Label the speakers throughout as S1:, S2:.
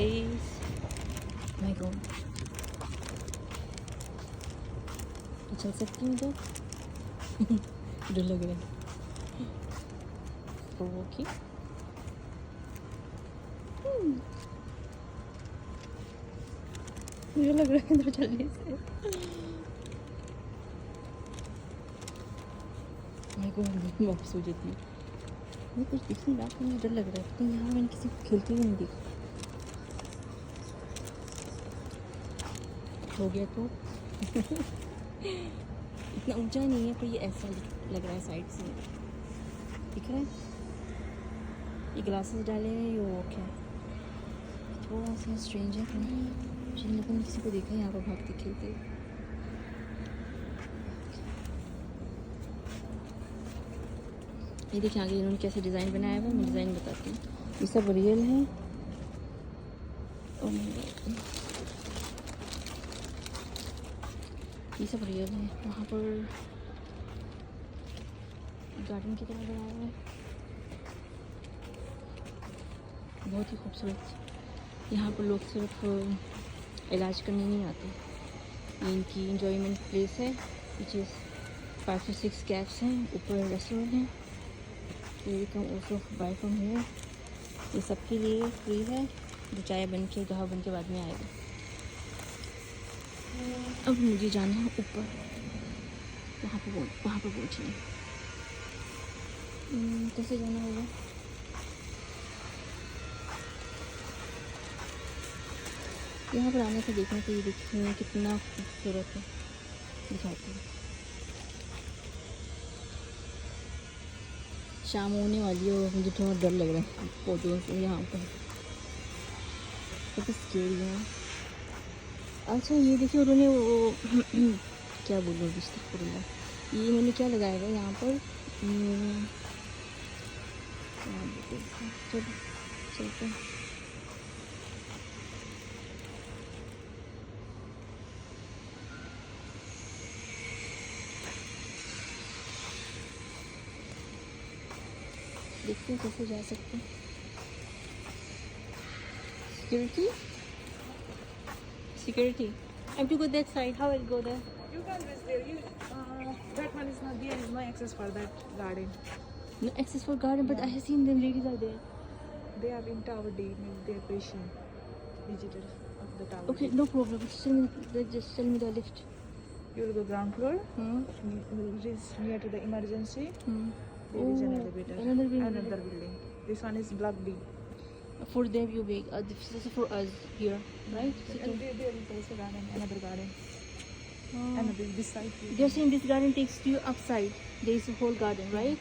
S1: Guys, my God, चल सकती हूँ तो डर लग रहा है। ओके, मुझे लग रहा है इधर चलने से। माय गॉड, वापस हो जाती है। मैं कुछ दिख नहीं रहा, तो मुझे डर लग रहा है। तो यहाँ मैंने किसी को खेलते हुए नहीं देखा। हो गया तो इतना ऊंचा नहीं है, पर ये ऐसा लग रहा है साइड से। दिख रहा है? ये ग्लासेस डाले हैं, ये वो क्या है, थोड़ा सा स्ट्रेंज है। मुझे नहीं लगा किसी को देखा यहाँ पर भागते खेलते। ये देखिए आगे इन्होंने कैसे डिज़ाइन बनाया हुआ है। मैं डिज़ाइन बताती हूँ। ये सब रियल है। ये सब रियल है। वहाँ पर गार्डन की तरह बनाया हुआ है, बहुत ही खूबसूरत। यहाँ पर लोग सिर्फ इलाज करने नहीं आते, ये इनकी इंजॉयमेंट प्लेस है। पीछे 5 से 6 कैब्स हैं, ऊपर रेस्टोरेंट है। You can also buy from here. ये सबके लिए फ्री है, जो चाय बन के गाँव बन के बाद में आएगा। अब मुझे जाना है ऊपर, वहाँ पर पहुँचना है। कैसे जाना होगा? यहाँ पर आने से देखने के लिए देखिए कितना खूबसूरत है। दिखाती हूँ। शाम होने वाली है और मुझे थोड़ा डर लग रहा है फोटो से यहाँ पर, तो स्केरी है। अच्छा ये देखिए उन्होंने वो क्या बोलूँ, ये मैंने क्या लगाया हुआ है यहाँ पर। चलते हैं। देखते हैं कैसे जा सकते हैं। Security. I have to go that side. How I'll go there?
S2: You can visit there. That one is not there. There is no access for that garden.
S1: No access for garden, but I have seen them. Ladies are there.
S2: They are in Tower D. They are patient visitors of the Tower
S1: Okay,
S2: D.
S1: no problem. Just tell me the lift.
S2: You will go ground floor.
S1: Hmm.
S2: It is near to the emergency.
S1: Hmm.
S2: There is an elevator.
S1: Another
S2: building. This one is block B.
S1: For them you make. This is for us here, right?
S2: And there is also garden. Another garden.
S1: Oh.
S2: Another this side.
S1: They're saying this garden takes you upside. There is a whole garden, right?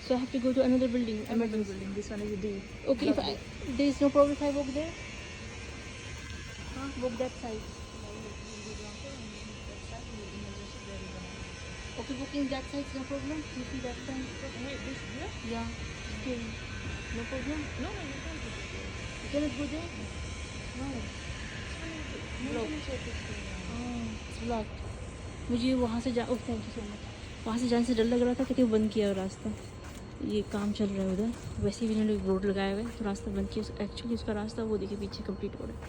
S1: So I have to go to another building.
S2: Another
S1: Emergency.
S2: building. This one is D.
S1: Okay, if there is no problem if I walk there. Walk that side. Okay, walking that side is no problem. You see that side?
S2: This here?
S1: Yeah. Okay. No problem.
S2: No, you can't go there.
S1: You cannot go there. No. Blocked. मुझे वहाँ से जा thank you so much. वहाँ से जाने से डर लग रहा था तो क्यों बंद किया है रास्ता। ये काम चल रहा है उधर, वैसे भी इन्होंने रोड लगाया हुआ है तो रास्ता बंद किया। एक्चुअली उसका रास्ता वो देखिए पीछे कंप्लीट हो रहा है।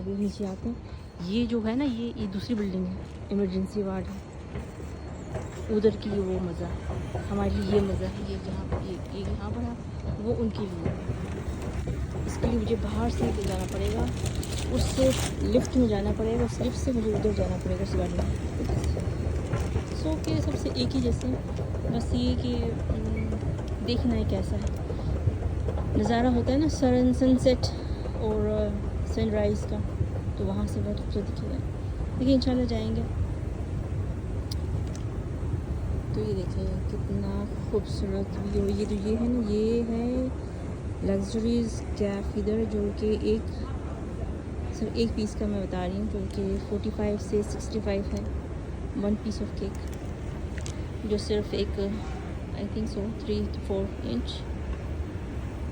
S1: अभी नीचे आते हैं। ये जो है ना ये दूसरी बिल्डिंग है, इमरजेंसी वार्ड है। उधर की वो मज़ा, हमारे लिए ये मज़ा है। ये जहाँ ये यहाँ पर है वो उनके लिए। इसके लिए मुझे बाहर से जाना पड़ेगा, उससे लिफ्ट में जाना पड़ेगा, उस लिफ्ट से मुझे उधर जाना पड़ेगा उस गाड़ी में। सो के सबसे एक ही जैसे, बस ये कि देखना है कैसा है नज़ारा होता है ना सनसेट और सनराइज़ का, तो वहाँ से बहुत खूबसूरत दिखेगा। देखिए इंशाल्लाह जाएंगे। तो ये देखिए कितना खूबसूरत व्यू। ये तो ये है ना, ये है लग्जरीज कैफ इधर, जो कि सिर्फ एक पीस का मैं बता रही हूँ, जो कि 45 से 65 है 1 पीस ऑफ केक, जो सिर्फ एक I think so 3 to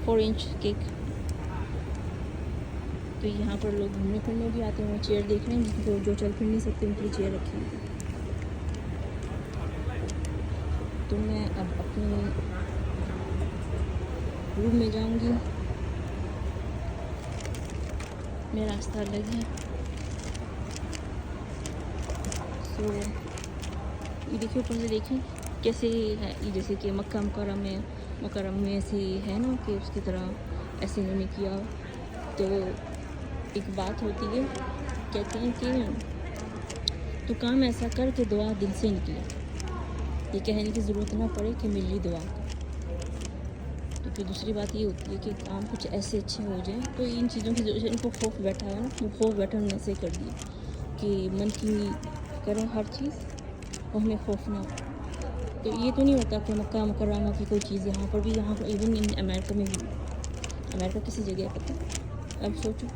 S1: 4 inch cake. तो यहाँ पर लोग घूमने फिरने भी आते हैं, चेयर देख रहे हैं, जिनको जो चल फिर नहीं सकते उनके लिए चेयर रखी है। तो मैं अब अपनी रूम में जाऊंगी। मेरा रास्ता अलग है। सो ये देखिए, ऊपर से देखें कैसे है ये, जैसे कि मक्का मुकर्रम में ऐसे है ना कि उसकी तरह ऐसे इन्होंने किया। तो एक बात होती है, कहते हैं कि तो काम ऐसा कर कि दुआ दिल से निकले। ये कहने की ज़रूरत ना पड़े कि मिल रही दुआ। तो फिर दूसरी बात ये होती है कि काम कुछ ऐसे अच्छे हो जाए। तो इन चीज़ों की ज़रूरत, इनको खौफ बैठा है ना, वो खौफ बैठा उन्होंने ऐसे कर दिया कि मन की करें हर चीज़ और हमें खौफ ना हो। तो ये तो नहीं होता कि मक्का मुकर्रमा की कोई चीज़ यहाँ पर भी, यहाँ पर इवन इन अमेरिका में भी, अमेरिका किसी जगह पता है, अब सोचो।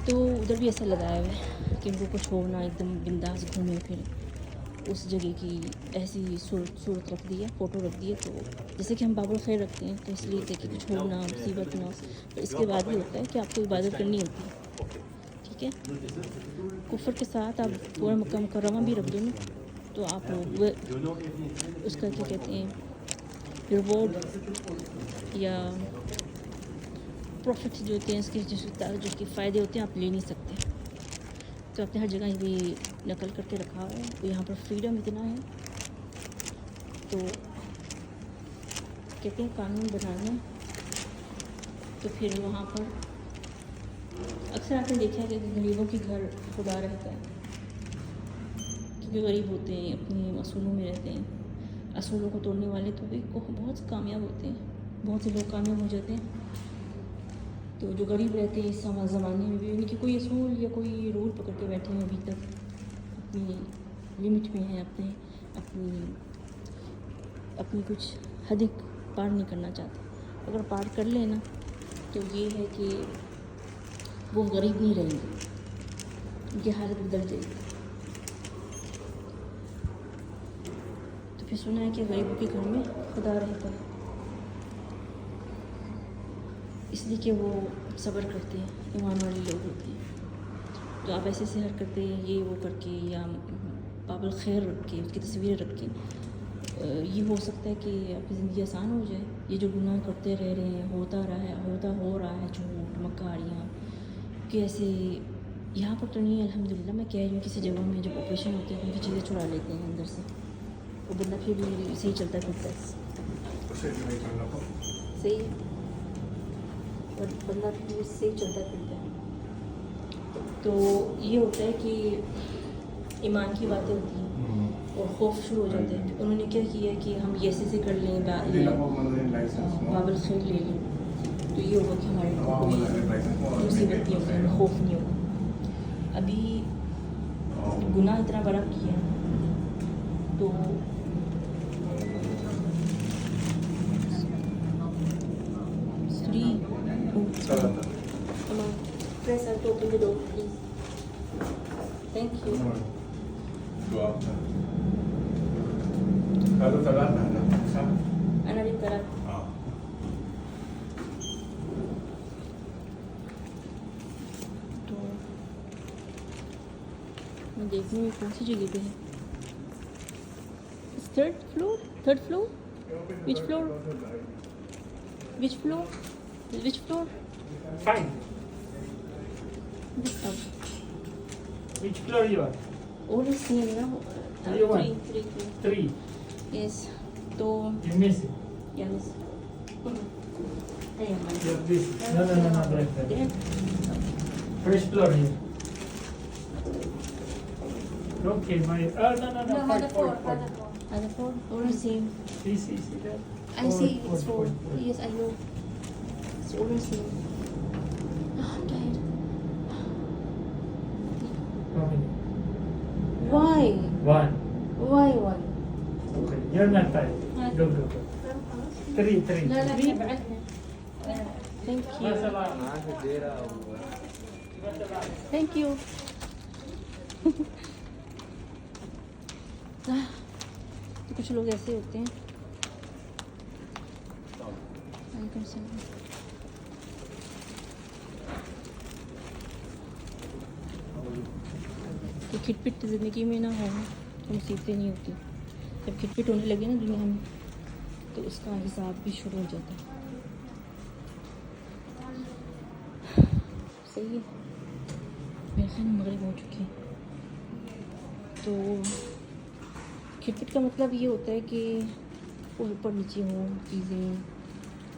S1: तो उधर भी ऐसा लगाया हुआ है कि इनको कुछ हो ना, एकदम बिंदास घूमे फिर। उस जगह की ऐसी सूरत रख दी है, फ़ोटो रख दी है। तो जैसे कि हम बाबुल खैर रखते हैं, तो इसलिए कि कुछ हो ना, मुसीबत ना हो। तो इसके बाद ये होता है कि आपको इबादत करनी होती है, ठीक है। कुफर के साथ आप पूरा मक्का मुकर्रमा भी रख दो ना, तो आप उसका क्या कहते हैं, रिवॉर्ड या प्रॉफिट जो होते हैं, इसके जिसके फ़ायदे होते हैं, आप ले नहीं सकते। तो आपने हर जगह ये नकल करके रखा हुआ है। तो यहाँ पर फ्रीडम इतना है, तो कहते हैं कानून बनाने। तो फिर वहाँ पर अक्सर आपने देखा है कि गरीबों के घर खुदा रहता है, क्योंकि गरीब होते हैं, अपने असूलों में रहते हैं। असूलों को तोड़ने वाले तो भी बहुत कामयाब होते हैं, बहुत से लोग कामयाब हो जाते हैं। तो जो गरीब रहते हैं इस ज़माने में भी, उनकी कोई असूल या कोई रूल पकड़ के बैठे हैं अभी तक, अपनी लिमिट में हैं, अपनी कुछ हदें पार नहीं करना चाहते। अगर पार कर लेना तो ये है कि वो गरीब नहीं रहेंगे, उनकी हालत बदल जाएगी। तो फिर सुना है कि गरीबों के घर में खुदा रहता है, इसलिए कि वो सब्र करते हैं, ईमान वाले लोग होते हैं। तो आप ऐसे हरकतें ये वो करके या बाबुल खैर रख के, उसकी तस्वीरें रख के, ये हो सकता है कि आपकी ज़िंदगी आसान हो जाए। ये जो गुनाह करते रह रहे हैं, हो रहा है झूठ मक्कारियाँ, कि ऐसे यहाँ पर तो नहीं है अल्हम्दुलिल्लाह। मैं कह रही हूँ किसी जगह में जब ऑपरेशन होते हैं, उनकी चीज़ें छुड़ा लेते हैं अंदर से, वो बंदा फिर भी सही चलता फिरता है, सही है, और बंदा फिर सही चलता फिरता है। तो ये होता है कि ईमान की बातें होती हैं और खौफ शुरू हो जाते हैं। उन्होंने क्या किया कि हम ये ऐसे कर लें, बाबुल खैर ले लें, तो ये होगा कि हमारे को कोई मुसीबत नहीं होगी, खौफ नहीं होगा। अभी गुनाह इतना बड़ा किया तो press to open the door, please. Thank you.
S3: Kalau salat ada sah.
S1: Ana di तरफ तो मैं देख रही हूँ कौन सी जगह पे है। Third floor Which floor?
S4: Fine.
S1: This house.
S4: Which floor you are?
S1: Only same ना,
S4: You want? 3.
S1: Yes. तो
S4: You miss it.
S1: yeah, miss. Hey,
S4: You have this. No. There. First floor here. Okay, my. No. Fourth.
S1: Other floor, only same.
S4: See that?
S1: I see it's four.
S4: Fourth.
S1: Yes, I know. It's only same. I'm tired.
S4: How many?
S1: Why?
S4: 1.
S1: Why?
S4: Okay, you're not tired. Go. 3.
S1: Thank you.
S4: Masala.
S1: Thank you. तो कुछ लोग ऐसे होते हैं। तो खिटपिट ज़िंदगी में ना हो तो मुसीबतें नहीं होती। जब खिटपिट होने लगे ना दुनिया में तो उसका हिसाब भी शुरू हो जाता है। सही है, मेरे ख्याल में मगरिब हो चुकी है। तो खिदमत का मतलब ये होता है कि ऊपर नीचे हो चीज़ें,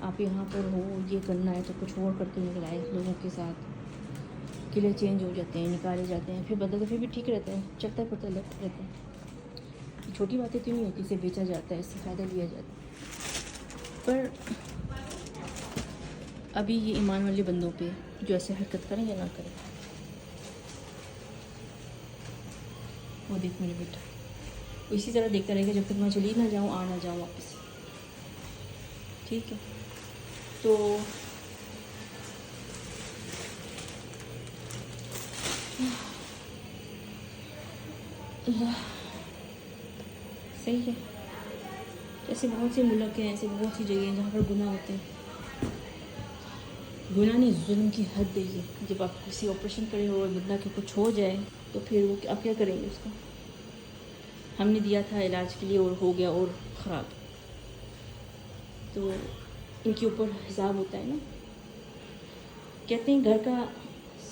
S1: आप यहाँ पर हो, ये करना है तो कुछ और करके निकल आए लोगों के साथ, किले चेंज हो जाते हैं, निकाले जाते हैं, फिर बदलते फिर भी ठीक रहता है, चलता फिरता रहता है। छोटी बातें तो नहीं होती, इसे बेचा जाता है, इससे फ़ायदा लिया जाता है। पर अभी ये ईमान वाले बंदों पे जो ऐसे हरकत करें या ना करें। वो देख मेरे बेटा, वो इसी तरह देखता रहेगा जब तक मैं चली ना जाऊँ, आ ना जाऊँ वापस। ठीक है, तो सही है। ऐसे बहुत से मुल्क हैं, ऐसे बहुत सी जगह हैं जहाँ पर गुनाह होते हैं। गुनाह नहीं, जुल्म की हद है ये। जब आप किसी ऑपरेशन करे हो और बंदा के कुछ हो जाए तो फिर वो आप क्या करेंगे उसका? हमने दिया था इलाज के लिए और हो गया और ख़राब, तो इनके ऊपर हिसाब होता है ना। कहते हैं घर का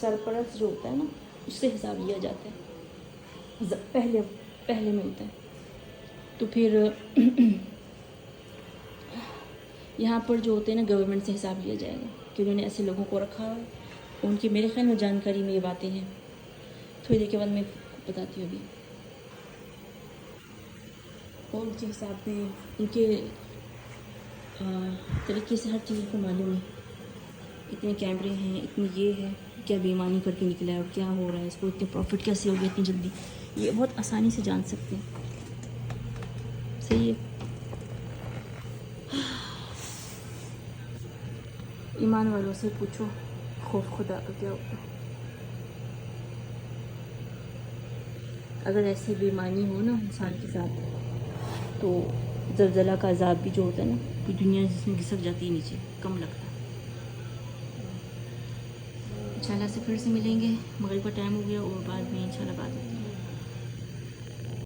S1: सरपरस्त जो होता है ना, उससे हिसाब लिया जाता है, पहले में होता है। तो फिर यहाँ पर जो होते हैं ना, गवर्नमेंट से हिसाब लिया जाएगा कि उन्होंने ऐसे लोगों को रखा है। उनकी मेरे ख्याल में जानकारी में ये बातें हैं, थोड़ी देर के बाद मैं बताती हूँ अभी। और उनके हिसाब में, उनके तरीके से हर चीज़ को मालूम है। इतने कैमरे हैं, इतनी ये है, क्या बेईमानी करके निकला है और क्या हो रहा है, इसको इतने प्रॉफिट कैसे हो गया इतनी जल्दी, ये बहुत आसानी से जान सकते हैं। सही है। ईमान वालों से पूछो खौफ खुदा का क्या होता है। अगर ऐसे बेईमानी हो ना इंसान के साथ, तो ज़लज़ला का अज़ाब भी जो होता है ना, पूरी दुनिया जिसमें घिसक जाती है नीचे, कम लगता है। इंशाल्लाह से फिर से मिलेंगे, मगरिब का टाइम हो गया और बाद में इंशाल्लाह बात होती है।